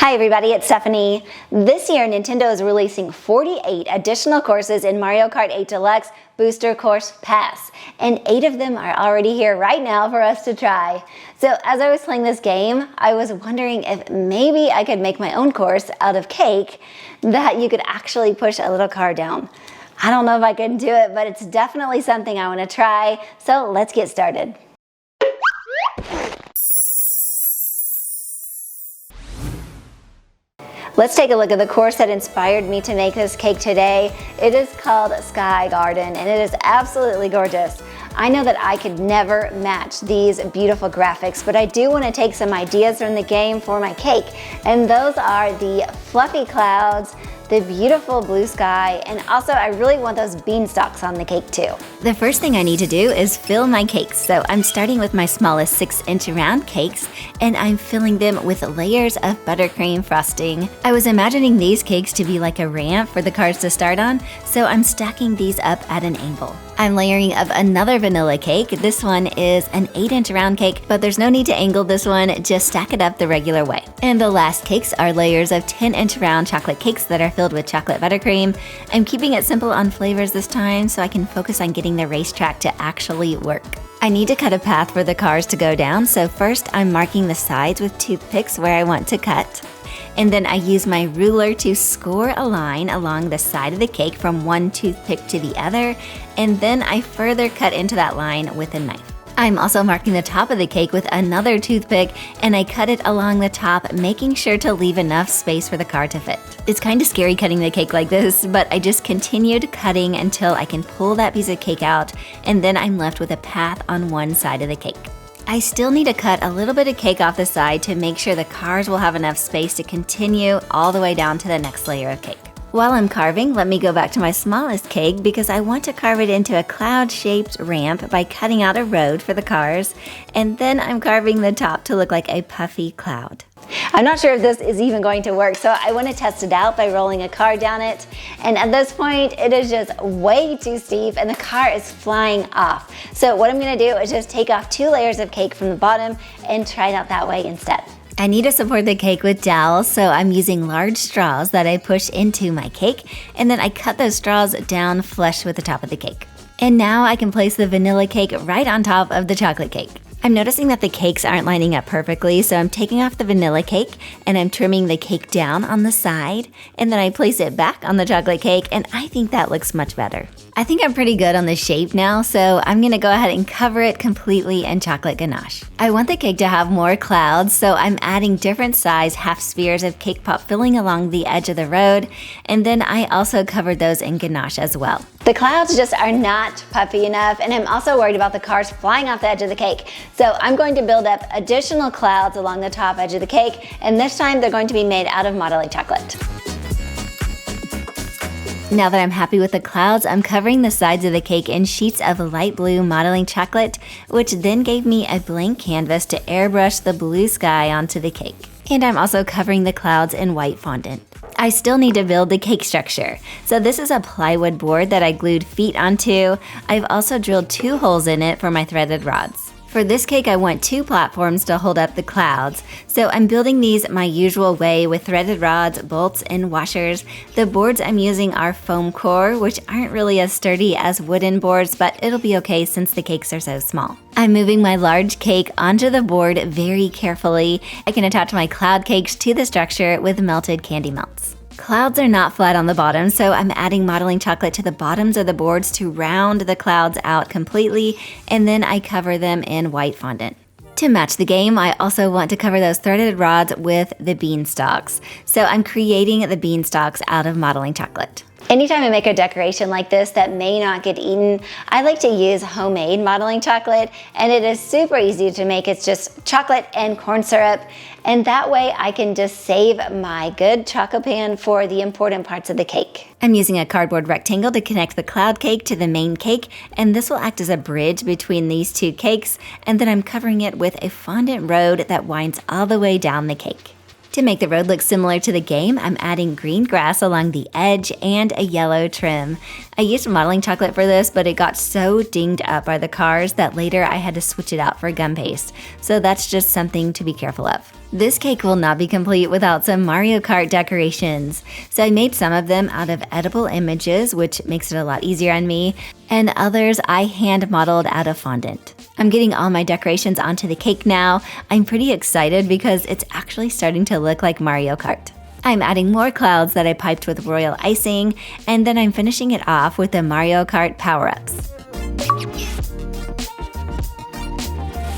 Hi everybody, it's Stephanie. This year, Nintendo is releasing 48 additional courses in Mario Kart 8 Deluxe Booster Course Pass, and 8 of them are already here right now for us to try. So as I was playing this game, I was wondering if maybe I could make my own course out of cake that you could actually push a little car down. I don't know if I can do it, but it's definitely something I want to try, so let's get started. Let's take a look at the course that inspired me to make this cake today. It is called Sky Garden, and it is absolutely gorgeous. I know that I could never match these beautiful graphics, but I do want to take some ideas from the game for my cake, and those are the fluffy clouds, the beautiful blue sky, and also I really want those beanstalks on the cake too. The first thing I need to do is fill my cakes. So I'm starting with my smallest 6-inch round cakes, and I'm filling them with layers of buttercream frosting. I was imagining these cakes to be like a ramp for the cars to start on, so I'm stacking these up at an angle. I'm layering up another vanilla cake. This one is an 8-inch round cake, but there's no need to angle this one, just stack it up the regular way. And the last cakes are layers of 10-inch round chocolate cakes that are filled with chocolate buttercream. I'm keeping it simple on flavors this time so I can focus on getting the racetrack to actually work. I need to cut a path for the cars to go down, so first I'm marking the sides with toothpicks where I want to cut. And then I use my ruler to score a line along the side of the cake from one toothpick to the other, and then I further cut into that line with a knife. I'm also marking the top of the cake with another toothpick, and I cut it along the top, making sure to leave enough space for the car to fit. It's kind of scary cutting the cake like this, but I just continued cutting until I can pull that piece of cake out, and then I'm left with a path on one side of the cake. I still need to cut a little bit of cake off the side to make sure the cars will have enough space to continue all the way down to the next layer of cake. While I'm carving, let me go back to my smallest cake because I want to carve it into a cloud-shaped ramp by cutting out a road for the cars, and then I'm carving the top to look like a puffy cloud. I'm not sure if this is even going to work, so I want to test it out by rolling a car down it. And at this point, it is just way too steep and the car is flying off. So what I'm going to do is just take off 2 layers of cake from the bottom and try it out that way instead. I need to support the cake with dowels, so I'm using large straws that I push into my cake, and then I cut those straws down flush with the top of the cake. And now I can place the vanilla cake right on top of the chocolate cake. I'm noticing that the cakes aren't lining up perfectly, so I'm taking off the vanilla cake and I'm trimming the cake down on the side, and then I place it back on the chocolate cake, and I think that looks much better. I think I'm pretty good on the shape now, so I'm gonna go ahead and cover it completely in chocolate ganache. I want the cake to have more clouds, so I'm adding different size half spheres of cake pop filling along the edge of the road, and then I also covered those in ganache as well. The clouds just are not puffy enough, and I'm also worried about the cars flying off the edge of the cake. So I'm going to build up additional clouds along the top edge of the cake, and this time they're going to be made out of modeling chocolate. Now that I'm happy with the clouds, I'm covering the sides of the cake in sheets of light blue modeling chocolate, which then gave me a blank canvas to airbrush the blue sky onto the cake. And I'm also covering the clouds in white fondant. I still need to build the cake structure. So this is a plywood board that I glued feet onto. I've also drilled 2 holes in it for my threaded rods. For this cake, I want 2 platforms to hold up the clouds, so I'm building these my usual way with threaded rods, bolts, and washers. The boards I'm using are foam core, which aren't really as sturdy as wooden boards, but it'll be okay since the cakes are so small. I'm moving my large cake onto the board very carefully. I can attach my cloud cakes to the structure with melted candy melts. Clouds are not flat on the bottom, so I'm adding modeling chocolate to the bottoms of the boards to round the clouds out completely, and then I cover them in white fondant. To match the game, I also want to cover those threaded rods with the beanstalks, so I'm creating the beanstalks out of modeling chocolate. Anytime I make a decoration like this that may not get eaten, I like to use homemade modeling chocolate, and it is super easy to make. It's just chocolate and corn syrup, and that way I can just save my good chocolate pan for the important parts of the cake. I'm using a cardboard rectangle to connect the cloud cake to the main cake, and this will act as a bridge between these 2 cakes, and then I'm covering it with a fondant road that winds all the way down the cake. To make the road look similar to the game, I'm adding green grass along the edge and a yellow trim. I used modeling chocolate for this, but it got so dinged up by the cars that later I had to switch it out for gum paste. So that's just something to be careful of. This cake will not be complete without some Mario Kart decorations. So I made some of them out of edible images, which makes it a lot easier on me, and others I hand modeled out of fondant. I'm getting all my decorations onto the cake now. I'm pretty excited because it's actually starting to look like Mario Kart. I'm adding more clouds that I piped with royal icing, and then I'm finishing it off with the Mario Kart power-ups.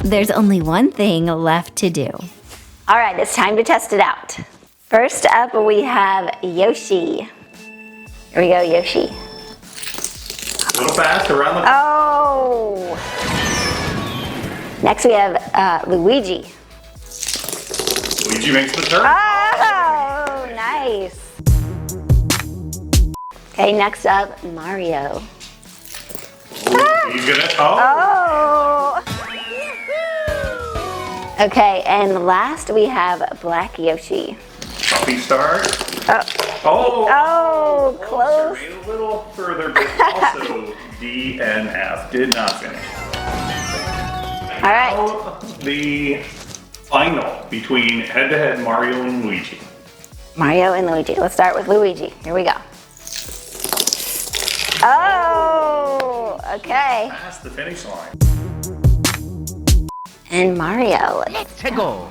There's only one thing left to do. All right, it's time to test it out. First up, we have Yoshi. Here we go, Yoshi. A little fast around the... Oh! Next we have Luigi. Luigi makes the turn. Oh, nice. Okay, next up, Mario. Ooh, he's gonna... Oh! Okay, and last we have Black Yoshi. Puppy start. Oh, Oh! close. Made a little further, but also D and F did not finish. All right. Now the final between head-to-head Mario and Luigi. Mario and Luigi. Let's start with Luigi. Here we go. Oh, okay. Past the finish line. And Mario. Let's go.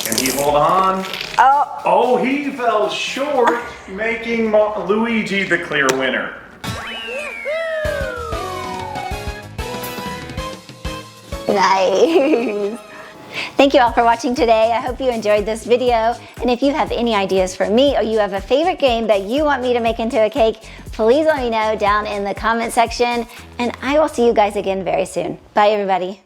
Can he hold on? Oh, Oh, he fell short, making Luigi the clear winner. nice. Thank you all for watching today. I hope you enjoyed this video. And if you have any ideas for me or you have a favorite game that you want me to make into a cake, please let me know down in the comment section. And I will see you guys again very soon. Bye, everybody.